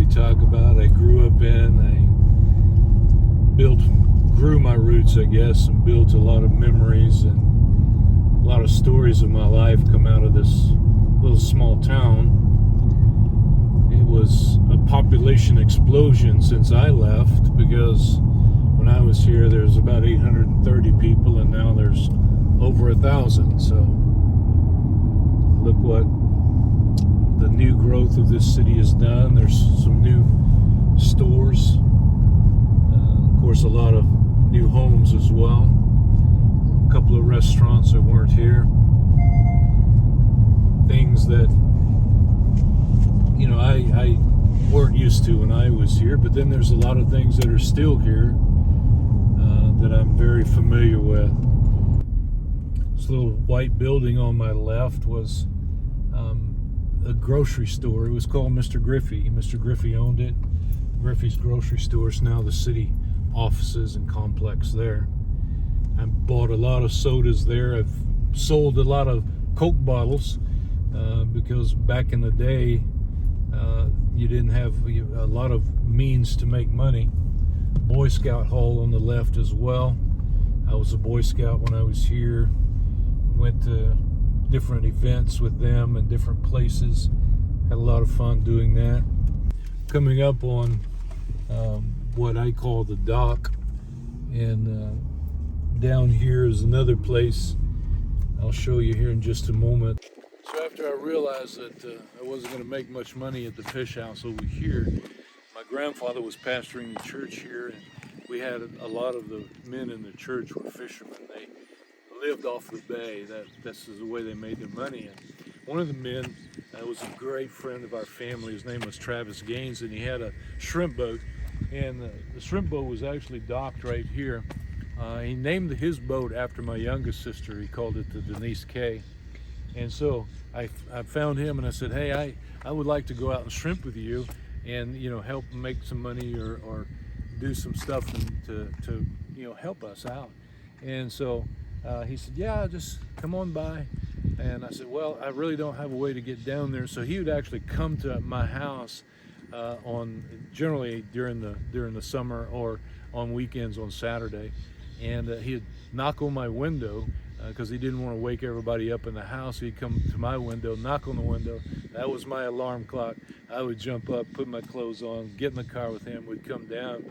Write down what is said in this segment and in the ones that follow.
we talk about, I grew up in. Grew my roots, I guess, and built a lot of memories, and a lot of stories of my life come out of this little small town. It was a population explosion since I left, because when I was here there was about 830 people, and now there's over 1,000. So look what the new growth of this city has done. There's some new stores, of course a lot of new homes as well, a couple of restaurants that weren't here, things that I weren't used to when I was here. But then there's a lot of things that are still here that I'm very familiar with. This little white building on my left was a grocery store. It was called Mr. Griffey. Mr. Griffey owned it. Griffey's grocery store is now the city offices and complex there. I bought a lot of sodas there. I've sold a lot of Coke bottles because back in the day you didn't have a lot of means to make money. Boy Scout Hall on the left as well. I was a Boy Scout when I was here. Went to different events with them in different places. Had a lot of fun doing that. Coming up on what I call the dock, and down here is another place I'll show you here in just a moment. So after I realized that I wasn't going to make much money at the fish house over here, my grandfather was pastoring the church here, and we had a lot of the men in the church were fishermen. They lived off the bay. That's the way they made their money. And one of the men was a great friend of our family. His name was Travis Gaines, and he had a shrimp boat, and the shrimp boat was actually docked right here. He named his boat after my youngest sister. He called it the Denise K. And so I found him and I said, hey, I would like to go out and shrimp with you and help make some money or do some stuff to help us out. And so he said, yeah, just come on by. And I said, well, I really don't have a way to get down there. So he would actually come to my house generally during the summer or on weekends on Saturday, and he'd knock on my window because he didn't want to wake everybody up in the house. He'd come to my window, knock on the window. That was my alarm clock. I would jump up, put my clothes on, get in the car with him. We'd come down,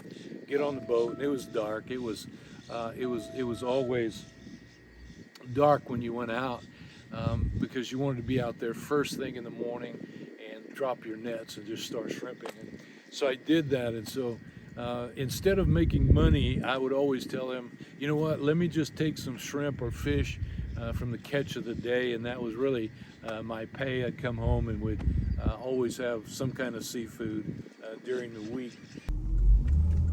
get on the boat, and it was dark. It was always dark when you went out because you wanted to be out there first thing in the morning and drop your nets and just start shrimping. And so I did that, and so instead of making money, I would always tell him, you know what, let me just take some shrimp or fish from the catch of the day, and that was really my pay. I'd come home and would always have some kind of seafood during the week.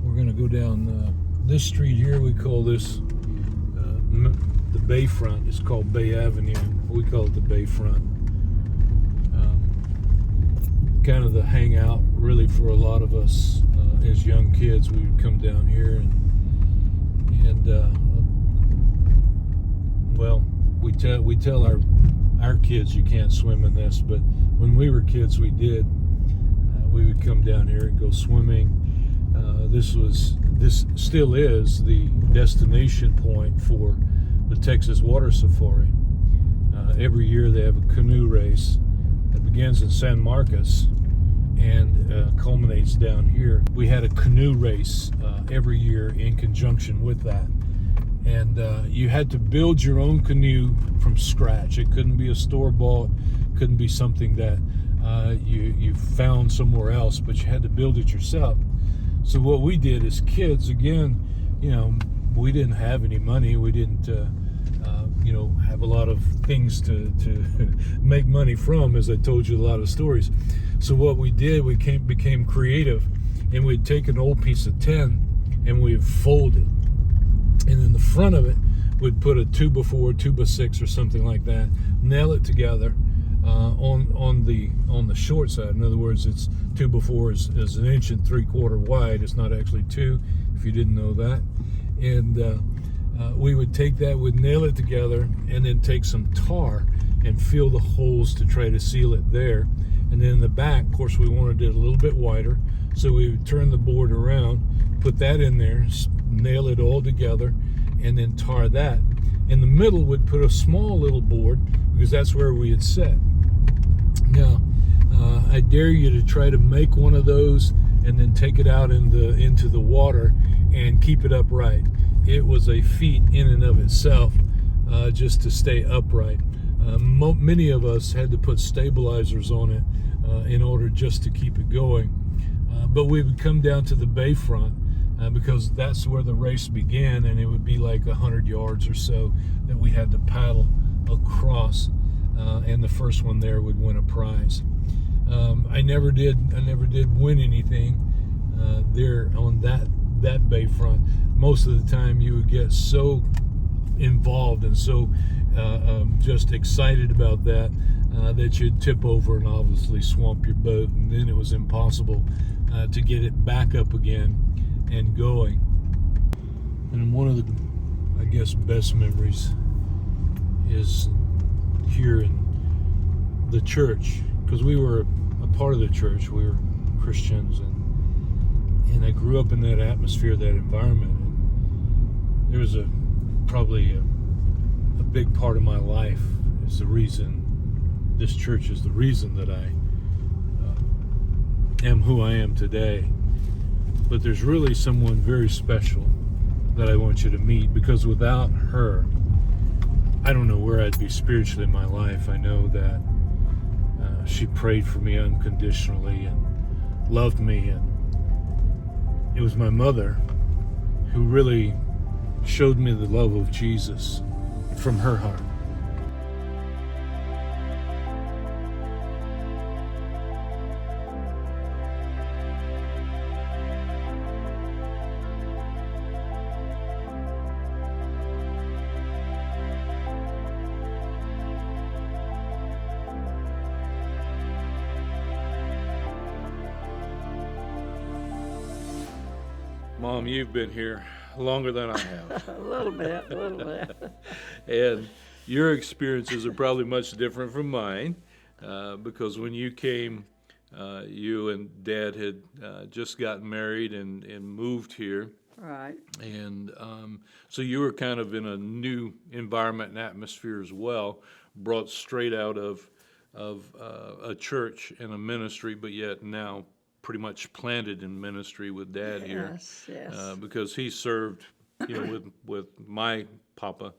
We're going to go down this street here. We call this the Bayfront. It's called Bay Avenue. We call it the Bayfront. Kind of the hangout really for a lot of us as young kids. We would come down here and well, we tell our kids you can't swim in this, but when we were kids we did. We would come down here and go swimming. This still is the destination point for the Texas Water Safari. Every year they have a canoe race that begins in San Marcos and culminates down here. We had a canoe race every year in conjunction with that, and you had to build your own canoe from scratch. It couldn't be a store-bought, couldn't be something that you found somewhere else, but you had to build it yourself. So what we did as kids, again, we didn't have any money. We didn't have a lot of things to make money from, as I told you a lot of stories. So what we did, we became creative, and we'd take an old piece of tin and we'd fold it, and in the front of it we'd put a 2x4, 2x6 or something like that, nail it together on the short side. In other words, it's 2x4 is 1 3/4 wide. It's not actually 2, if you didn't know that. And we would take that, we'd nail it together, and then take some tar and fill the holes to try to seal it there. And then in the back, of course, we wanted it a little bit wider. So we would turn the board around, put that in there, nail it all together, and then tar that. In the middle, we'd put a small little board because that's where we had set. Now, I dare you to try to make one of those and then take it out into the water and keep it upright. It was a feat in and of itself, just to stay upright. Many of us had to put stabilizers on it in order just to keep it going. But we would come down to the bayfront because that's where the race began, and it would be like 100 yards or so that we had to paddle across, and the first one there would win a prize. I never did win anything there on that bayfront. Most of the time you would get so involved and so just excited about that you'd tip over and obviously swamp your boat, and then it was impossible to get it back up again and going. And one of the, I guess, best memories is here in the church, because we were a part of the church. We were Christians, and I grew up in that atmosphere, that environment. And there was probably a big part of my life is the reason this church is the reason that I am who I am today. But there's really someone very special that I want you to meet, because without her, I don't know where I'd be spiritually in my life. I know that she prayed for me unconditionally and loved me, and it was my mother who really showed me the love of Jesus from her heart. Mom, you've been here longer than I have. A little bit. And your experiences are probably much different from mine, because when you came, you and Dad had just gotten married and moved here. Right. And so you were kind of in a new environment and atmosphere as well, brought straight out of a church and a ministry, but yet now pretty much planted in ministry with Dad here. Yes. Because he served, with my papa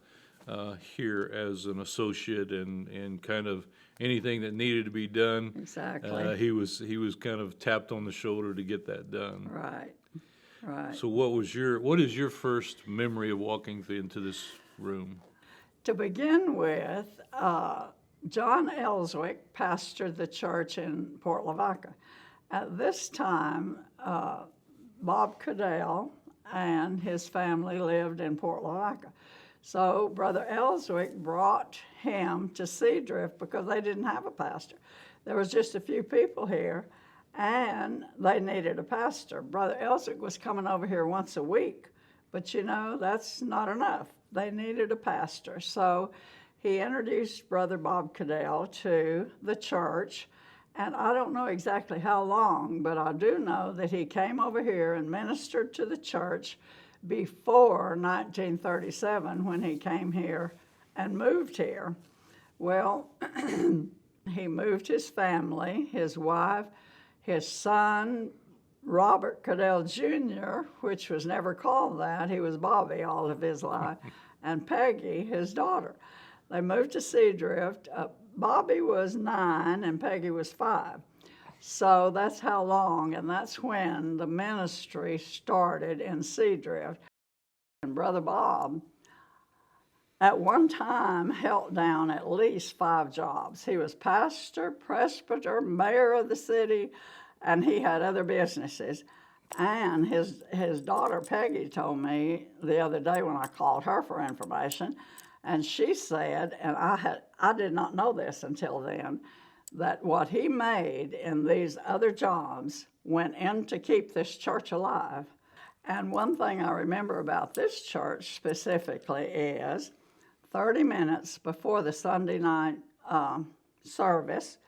here as an associate and kind of anything that needed to be done. Exactly. He was kind of tapped on the shoulder to get that done. Right. So what is your first memory of walking into this room? To begin with, John Ellswick pastored the church in Port Lavaca. At this time, Bob Caddell and his family lived in Port Lavaca. So Brother Ellswick brought him to Seadrift because they didn't have a pastor. There was just a few people here, and they needed a pastor. Brother Ellswick was coming over here once a week, but that's not enough. They needed a pastor. So he introduced Brother Bob Caddell to the church. And I don't know exactly how long, but I do know that he came over here and ministered to the church before 1937 when he came here and moved here. Well, he moved his family, his wife, his son, Robert Caddell Jr., which was never called that. He was Bobby all of his life, and Peggy, his daughter. They moved to Seadrift. Bobby was 9 and Peggy was 5. So that's how long, and that's when the ministry started in Seadrift. And Brother Bob, at one time, held down at least 5 jobs. He was pastor, presbyter, mayor of the city, and he had other businesses. And his daughter Peggy told me the other day when I called her for information, and she said, and I did not know this until then, that what he made in these other jobs went in to keep this church alive. And one thing I remember about this church specifically is 30 minutes before the Sunday night service,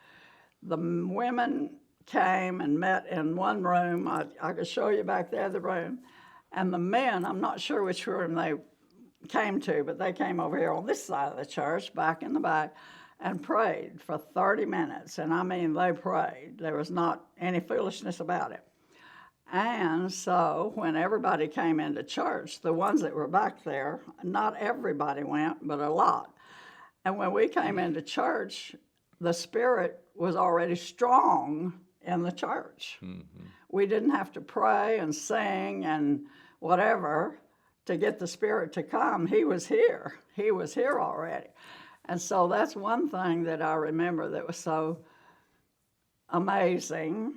the women came and met in one room. I could show you back there the room. And the men, I'm not sure which room they came to, but they came over here on this side of the church, back in the back, and prayed for 30 minutes. And I mean, they prayed. There was not any foolishness about it. And so when everybody came into church, the ones that were back there, not everybody went, but a lot. And when we came into church, the Spirit was already strong in the church. Mm-hmm. We didn't have to pray and sing and whatever to get the Spirit to come. He was here. He was here already. And so that's one thing that I remember that was so amazing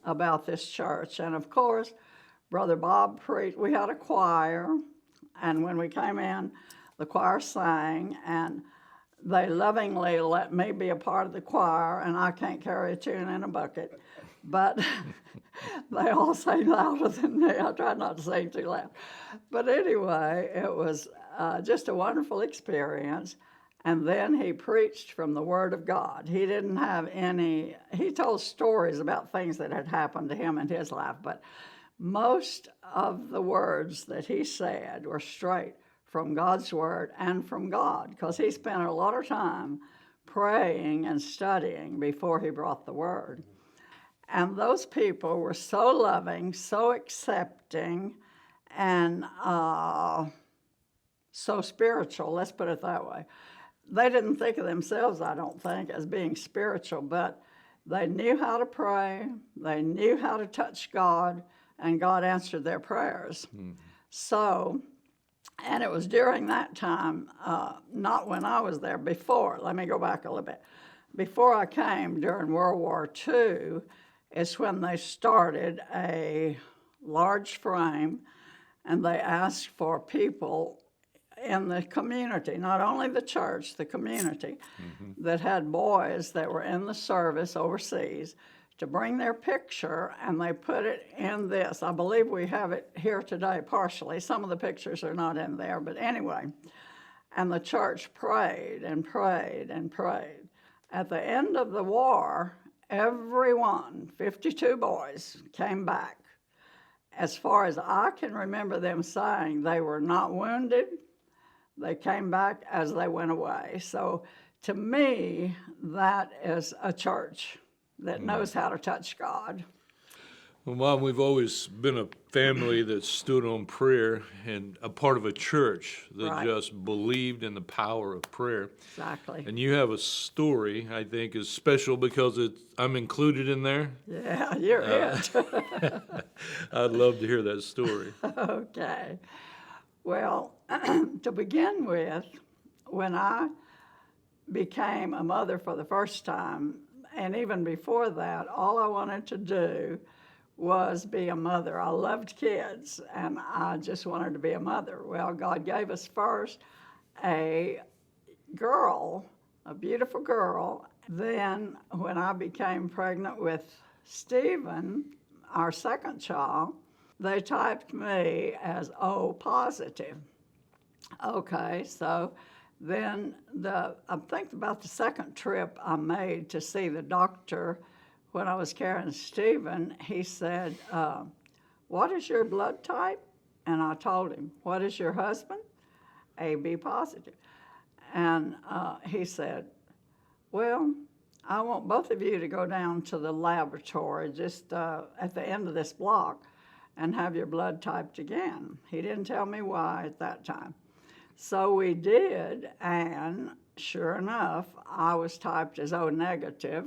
about this church. And of course, Brother Bob preached. We had a choir, and when we came in, the choir sang, and they lovingly let me be a part of the choir, and I can't carry a tune in a bucket. But they all sang louder than me. I tried not to sing too loud. But anyway, it was just a wonderful experience. And then he preached from the Word of God. He didn't have any, he told stories about things that had happened to him in his life, but most of the words that he said were straight from God's Word and from God, because he spent a lot of time praying and studying before he brought the Word. And those people were so loving, so accepting, and so spiritual, let's put it that way. They didn't think of themselves, I don't think, as being spiritual, but they knew how to pray, they knew how to touch God, and God answered their prayers. Mm. So, and it was during that time, not when I was there, before, let me go back a little bit. Before I came, during World War II, is when they started a large frame, and they asked for people in the community, not only the church, the community, mm-hmm. that had boys that were in the service overseas to bring their picture, and they put it in this. I believe we have it here today partially. Some of the pictures are not in there, but anyway. And the church prayed and prayed and prayed. At the end of the war, everyone, 52 boys, came back. As far as I can remember them saying, they were not wounded. They came back as they went away. So to me, that is a church that knows how to touch God. Well, Mom, we've always been a family that stood on prayer and a part of a church that right. just believed in the power of prayer. Exactly. And you have a story I think is special because I'm included in there. Yeah, you're it. I'd love to hear that story. Okay. Well, to begin with, when I became a mother for the first time, and even before that, all I wanted to do was be a mother. I loved kids, and I just wanted to be a mother. Well, God gave us first a girl, a beautiful girl. Then when I became pregnant with Stephen, our second child, they typed me as O positive. Okay, so then I'm thinking about the second trip I made to see the doctor when I was carrying Stephen. He said, what is your blood type? And I told him, what is your husband? AB positive. And he said, well, I want both of you to go down to the laboratory just at the end of this block and have your blood typed again. He didn't tell me why at that time. So we did, and sure enough, I was typed as O negative,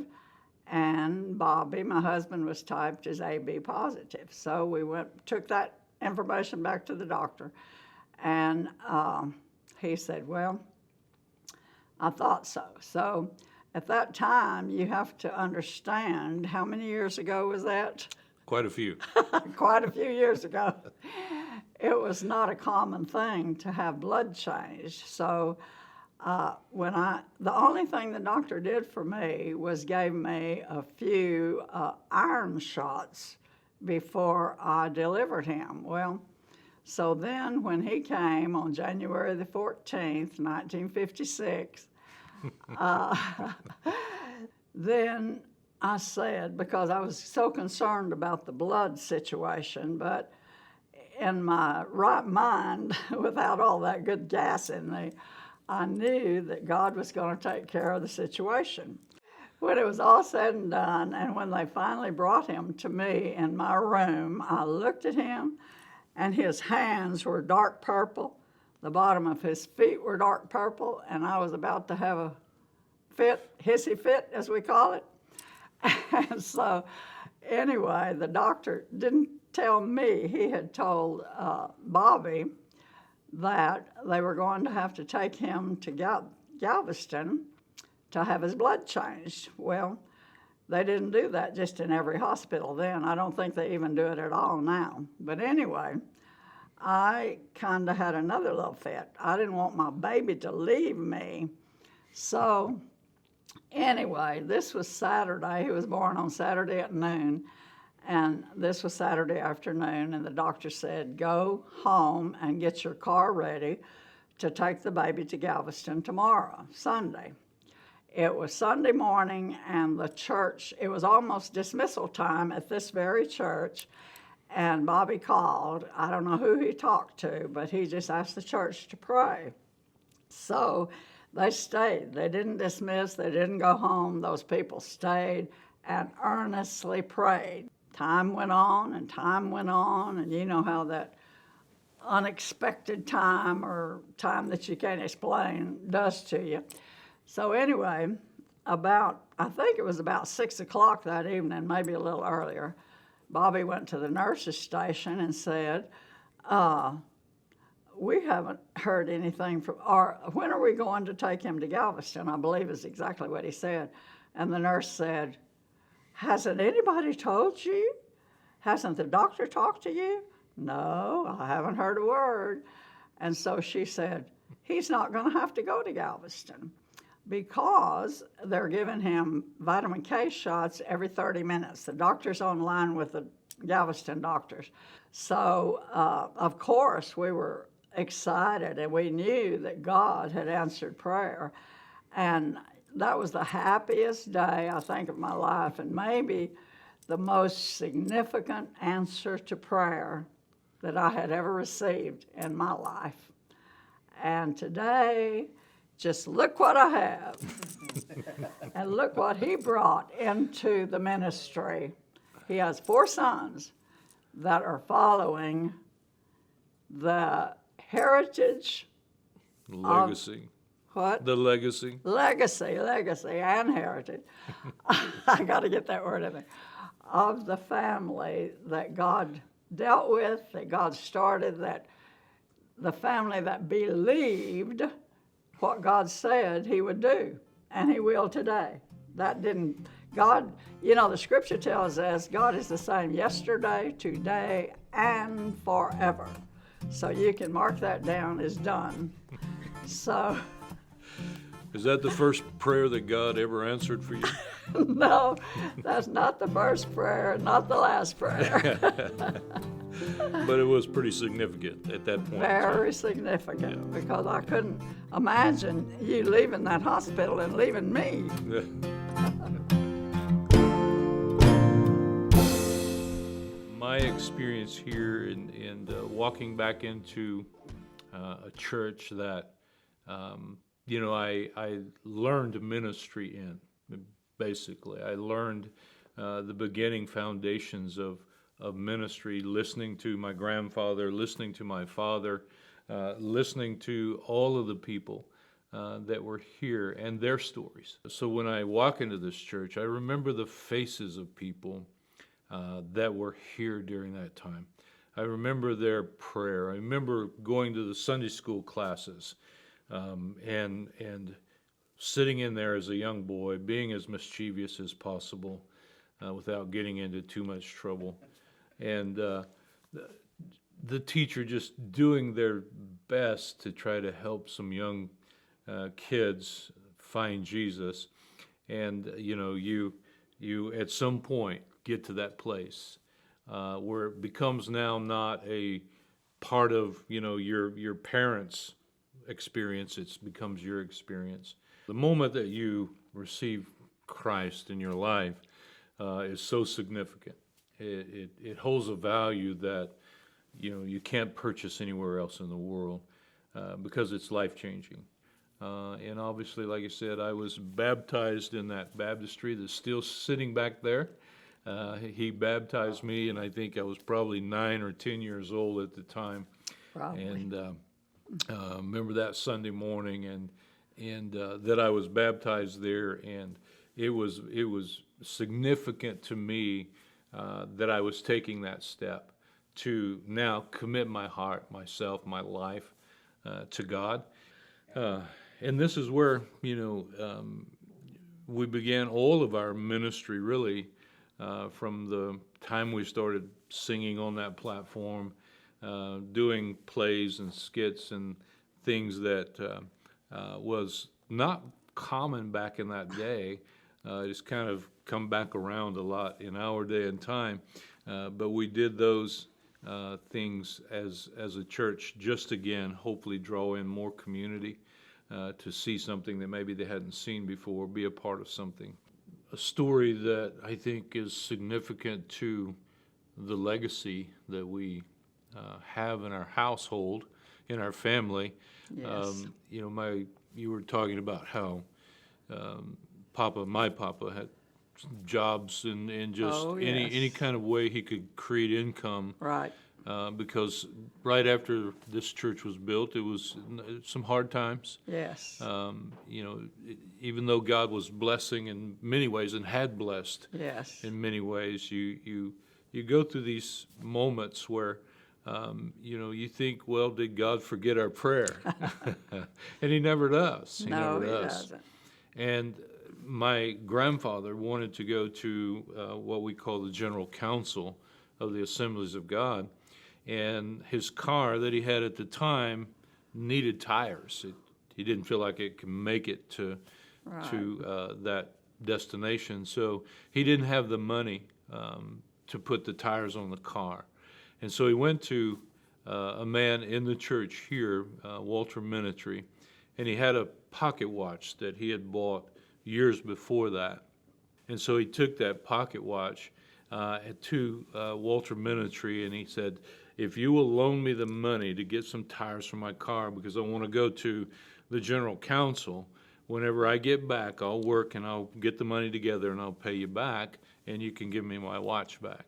and Bobby, my husband, was typed as AB positive. So we took that information back to the doctor, and he said, well, I thought so. So at that time, you have to understand, how many years ago was that? Quite a few. Quite a few years ago. It was not a common thing to have blood changed. So the only thing the doctor did for me was gave me a few iron shots before I delivered him. Well, so then when he came on January the 14th, 1956, then I said, because I was so concerned about the blood situation, but in my right mind, without all that good gas in me, I knew that God was going to take care of the situation. When it was all said and done, and when they finally brought him to me in my room, I looked at him, and his hands were dark purple. The bottom of his feet were dark purple, and I was about to have a fit, hissy fit, as we call it. And so, anyway, the doctor didn't tell me. He had told Bobby that they were going to have to take him to Galveston to have his blood changed. Well, they didn't do that just in every hospital then. I don't think they even do it at all now. But anyway, I kind of had another little fit. I didn't want my baby to leave me. So anyway, this was Saturday. He was born on Saturday at noon. And this was Saturday afternoon, and the doctor said, go home and get your car ready to take the baby to Galveston tomorrow, Sunday. It was Sunday morning, and the church, it was almost dismissal time at this very church, and Bobby called. I don't know who he talked to, but he just asked the church to pray. So they stayed. They didn't dismiss. They didn't go home. Those people stayed and earnestly prayed. Time went on, and you know how that unexpected time or time that you can't explain does to you. So anyway, I think it was about 6 o'clock that evening, maybe a little earlier, Bobby went to the nurse's station and said, we haven't heard anything from, or when are we going to take him to Galveston? I believe is exactly what he said. And the nurse said, hasn't anybody told you? Hasn't the doctor talked to you? No, I haven't heard a word. And so she said, he's not going to have to go to Galveston because they're giving him vitamin K shots every 30 minutes. The doctor's online with the Galveston doctors. So, of course, we were excited, and we knew that God had answered prayer. And that was the happiest day, I think, of my life, and maybe the most significant answer to prayer that I had ever received in my life. And today, just look what I have. And look what he brought into the ministry. He has 4 sons that are following the heritage. Legacy. What? The legacy. Legacy and heritage. I got to get that word in there. Of the family that God dealt with, that God started, that the family that believed what God said he would do, and he will today. That didn't, God, you know, the scripture tells us God is the same yesterday, today, and forever. So you can mark that down as done. So. Is that the first prayer that God ever answered for you? No, that's not the first prayer, not the last prayer. But it was pretty significant at that point. Very significant, because I couldn't imagine you leaving that hospital and leaving me. My experience here and walking back into a church that I learned ministry in, basically. I learned the beginning foundations of ministry, listening to my grandfather, listening to my father, listening to all of the people that were here and their stories. So when I walk into this church, I remember the faces of people that were here during that time. I remember their prayer. I remember going to the Sunday school classes and sitting in there as a young boy, being as mischievous as possible without getting into too much trouble. And the teacher just doing their best to try to help some young kids find Jesus. And, you at some point get to that place where it becomes now not a part of, your parents' experience, it becomes your experience. The moment that you receive Christ in your life, is so significant. It holds a value that you can't purchase anywhere else in the world because it's life changing. And obviously, like I said, I was baptized in that baptistry that's still sitting back there. He baptized me, and I think I was probably 9 or 10 years old at the time. Probably. And remember that Sunday morning, and that I was baptized there, and it was significant to me that I was taking that step to now commit my heart, myself, my life to God. And this is where we began all of our ministry, really, from the time we started singing on that platform, doing plays and skits and things that was not common back in that day. It's kind of come back around a lot in our day and time, but we did those things as a church, just again, hopefully draw in more community to see something that maybe they hadn't seen before, be a part of something. A story that I think is significant to the legacy that we have in our household, in our family. Yes. You were talking about how my papa had jobs and just any kind of way he could create income. Right. Because right after this church was built, it was some hard times. Yes. Even though God was blessing in many ways and had blessed Yes. in many ways, you go through these moments where you think, well, did God forget our prayer? And He never does. He No, never he does. doesn't. And my grandfather wanted to go to what we call the General Council of the Assemblies of God, and his car that he had at the time needed tires. He didn't feel like it could make it to that destination, so he didn't have the money to put the tires on the car. And so he went to a man in the church here, Walter Minitry, and he had a pocket watch that he had bought years before that. And so he took that pocket watch to Walter Minitry, and he said, if you will loan me the money to get some tires for my car because I want to go to the General Council, whenever I get back, I'll work and I'll get the money together and I'll pay you back, and you can give me my watch back.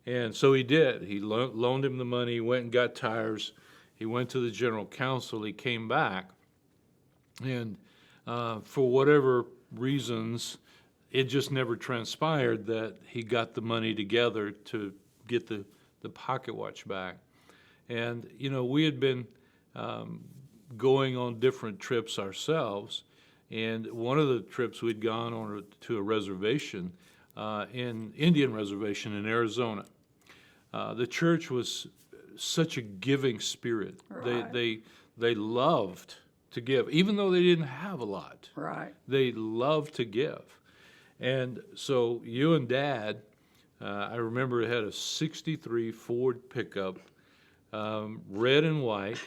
And so he did. He loaned him the money. He went and got tires. He went to the General Council. He came back. And for whatever reasons, it just never transpired that he got the money together to get the pocket watch back. And, we had been going on different trips ourselves. And one of the trips we'd gone on to a reservation, Indian reservation in Arizona. The church was such a giving spirit. Right. They loved to give, even though they didn't have a lot. Right. They loved to give. And so you and Dad, I remember it had a 63 Ford pickup, red and white.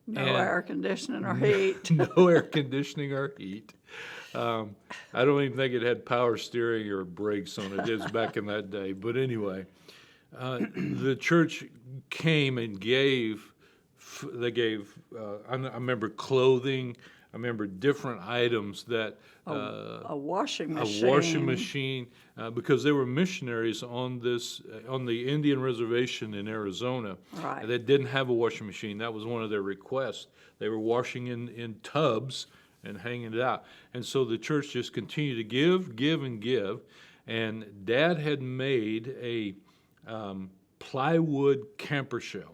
No air conditioning or heat. No air conditioning or heat. I don't even think it had power steering or brakes on it. It was back in that day. But anyway, the church came and gave. They gave. I remember clothing. I remember different items that A washing machine. a washing machine, because they were missionaries on the Indian reservation in Arizona. Right. That didn't have a washing machine. That was one of their requests. They were washing in tubs and hanging it out. And so the church just continued to give, and give. And Dad had made a plywood camper shell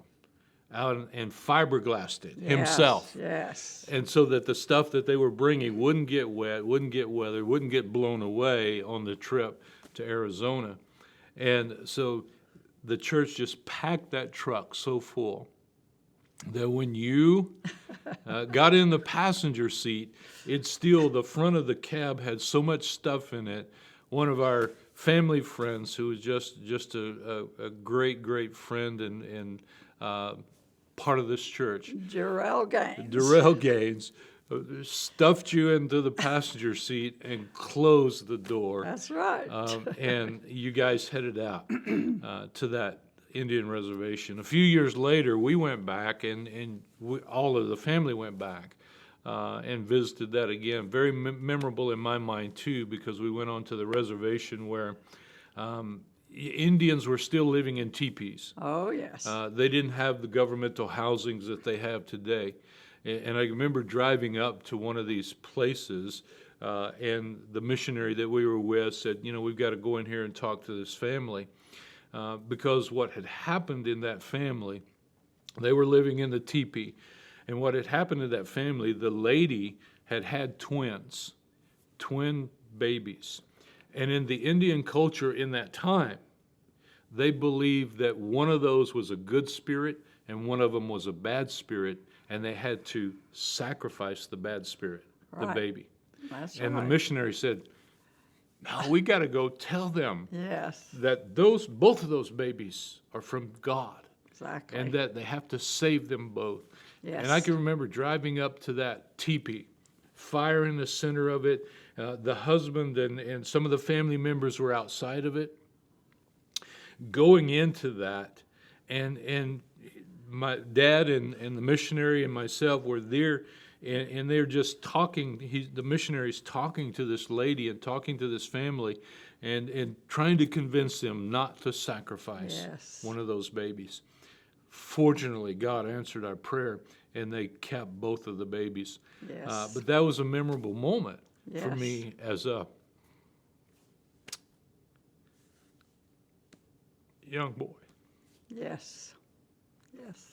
out and fiberglassed it himself. Yes. And so that the stuff that they were bringing wouldn't get wet, wouldn't get weathered, wouldn't get blown away on the trip to Arizona. And so the church just packed that truck so full that when you got in the passenger seat, the front of the cab had so much stuff in it. One of our family friends, who was just a great friend and part of this church, Darrell Gaines. Darrell Gaines, stuffed you into the passenger seat and closed the door. That's right. And you guys headed out to that Indian reservation. A few years later, we went back, and all of the family went back and visited that again. Very memorable in my mind, too, because we went on to the reservation where Indians were still living in teepees. Oh, yes. They didn't have the governmental housings that they have today. And I remember driving up to one of these places, and the missionary that we were with said, we've got to go in here and talk to this family. Because what had happened in that family, they were living in the teepee. And what had happened in that family, the lady had had twin babies. And in the Indian culture in that time, they believed that one of those was a good spirit and one of them was a bad spirit, and they had to sacrifice the bad spirit, the baby. That's and right. the missionary said, no, we got to go tell them Yes, that both of those babies are from God, exactly. and that they have to save them both. Yes. And I can remember driving up to that teepee, fire in the center of it. The husband and some of the family members were outside of it. Going into that, and my dad and the missionary and myself were there, and they're just talking. The missionary's talking to this lady and talking to this family, and trying to convince them not to sacrifice one of those babies. Fortunately, God answered our prayer, and they kept both of the babies. Yes. But that was a memorable moment for Yes. me as a young boy. Yes. Yes.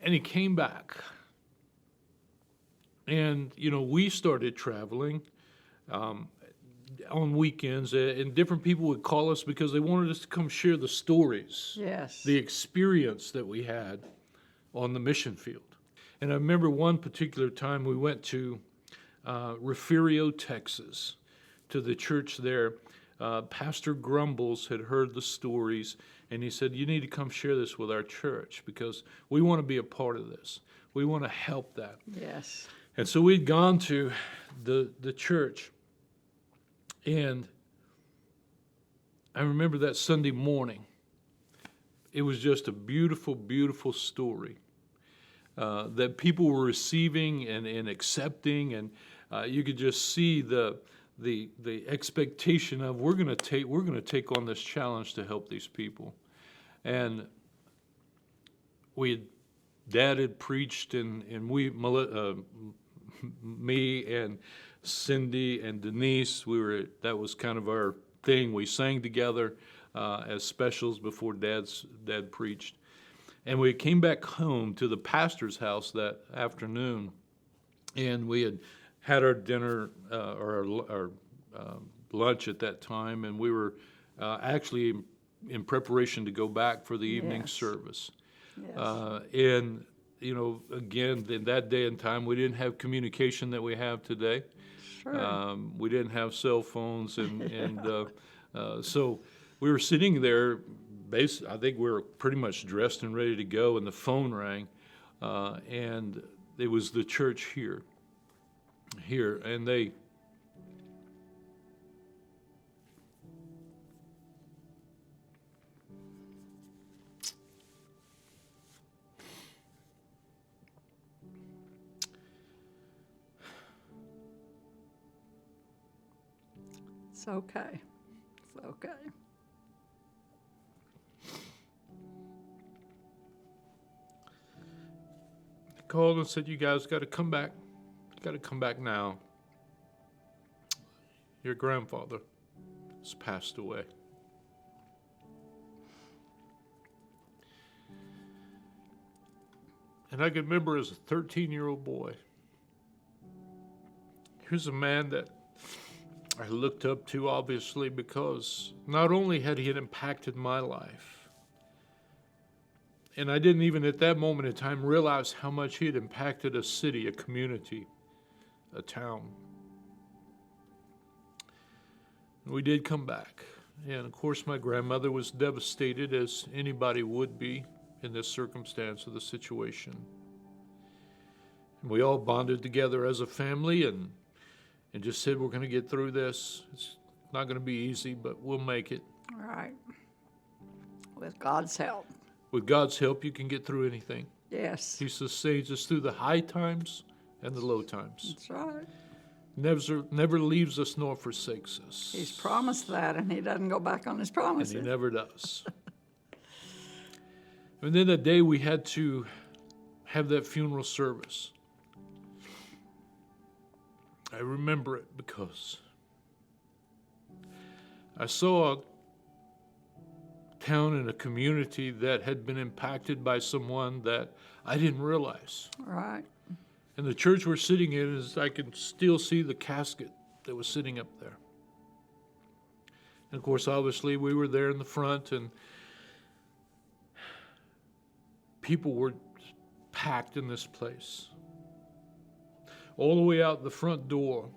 And he came back. And, we started traveling on weekends, and different people would call us because they wanted us to come share the stories, Yes. the experience that we had on the mission field. And I remember one particular time we went to Refugio, Texas, to the church there. Pastor Grumbles had heard the stories, and he said, you need to come share this with our church because we want to be a part of this. We want to help that. Yes. And so we'd gone to the church, and I remember that Sunday morning. It was just a beautiful, beautiful story that people were receiving and accepting, and you could just see the expectation of we're going to take on this challenge to help these people. And Dad had preached, and me and Cindy and Denise, that was kind of our thing. We sang together as specials before Dad preached. And we came back home to the pastor's house that afternoon, and we had our dinner or our lunch at that time, and we were actually in preparation to go back for the evening service. Yes. And, again, in that day and time, we didn't have communication that we have today. Sure. We didn't have cell phones, and so we were sitting there. I think we were pretty much dressed and ready to go, and the phone rang, and it was the church here, and they It's okay. It's okay. called and said, you guys got to come back. You got to come back now. Your grandfather has passed away. And I can remember as a 13-year-old boy, here's a man that I looked up to, obviously, because not only had he impacted my life, and I didn't even at that moment in time realize how much he had impacted a city, a community, a town. We did come back. And of course, my grandmother was devastated, as anybody would be in this circumstance of the situation. And we all bonded together as a family and just said, we're going to get through this. It's not going to be easy, but we'll make it. All right. With God's help. With God's help, you can get through anything. Yes. He sustains us through the high times and the low times. That's right. Never leaves us nor forsakes us. He's promised that, and he doesn't go back on his promises. And he never does. And then that day we had to have that funeral service. I remember it because I saw a town and a community that had been impacted by someone that I didn't realize. Right. And the church we're sitting in is, I can still see the casket that was sitting up there. And of course, obviously, we were there in the front, and people were packed in this place. All the way out the front door,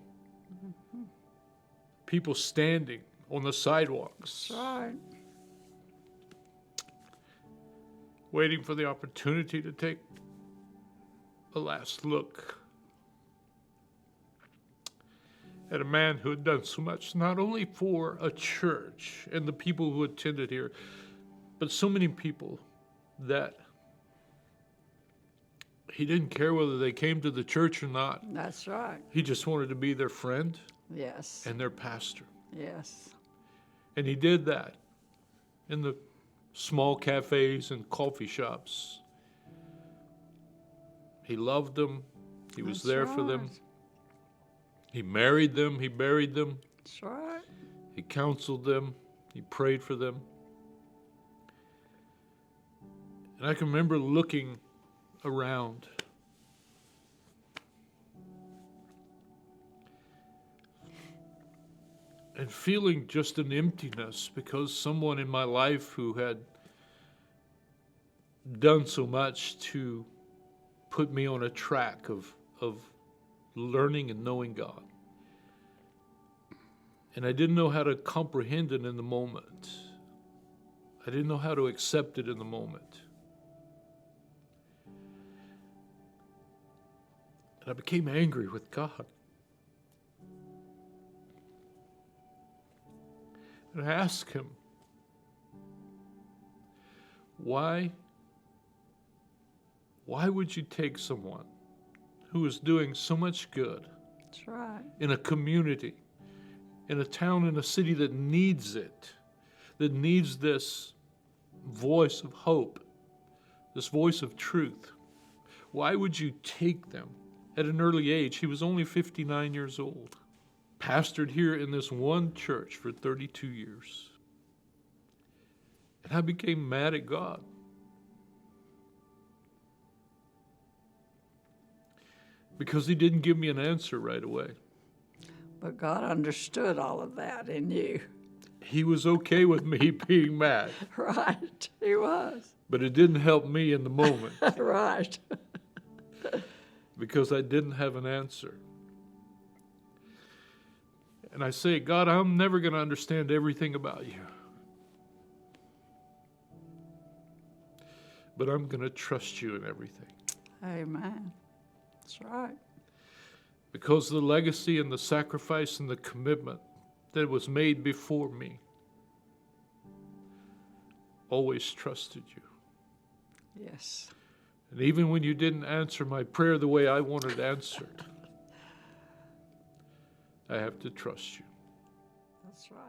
people standing on the sidewalks. That's right. Waiting for the opportunity to take a last look at a man who had done so much, not only for a church and the people who attended here, but so many people that he didn't care whether they came to the church or not. That's right. He just wanted to be their friend Yes. and their pastor. Yes. And he did that in the small cafes and coffee shops. He loved them. He was That's there for them. right. He married them. He buried them. That's right. He counseled them. He prayed for them. And I can remember looking around and feeling just an emptiness because someone in my life who had done so much to put me on a track of learning and knowing God. And I didn't know how to comprehend it in the moment. I didn't know how to accept it in the moment. And I became angry with God. And I asked him, why would you take someone who is doing so much good That's right. in a community, in a town, in a city that needs it, that needs this voice of hope, this voice of truth? Why would you take them at an early age? He was only 59 years old. Pastored here in this one church for 32 years. And I became mad at God. Because he didn't give me an answer right away. But God understood all of that in you. He was okay with me being mad. Right. He was. But it didn't help me in the moment. Right. Because I didn't have an answer. And I say, God, I'm never going to understand everything about you. But I'm going to trust you in everything. Amen. That's right. Because the legacy and the sacrifice and the commitment that was made before me always trusted you. Yes. And even when you didn't answer my prayer the way I wanted answered, I have to trust you. That's right.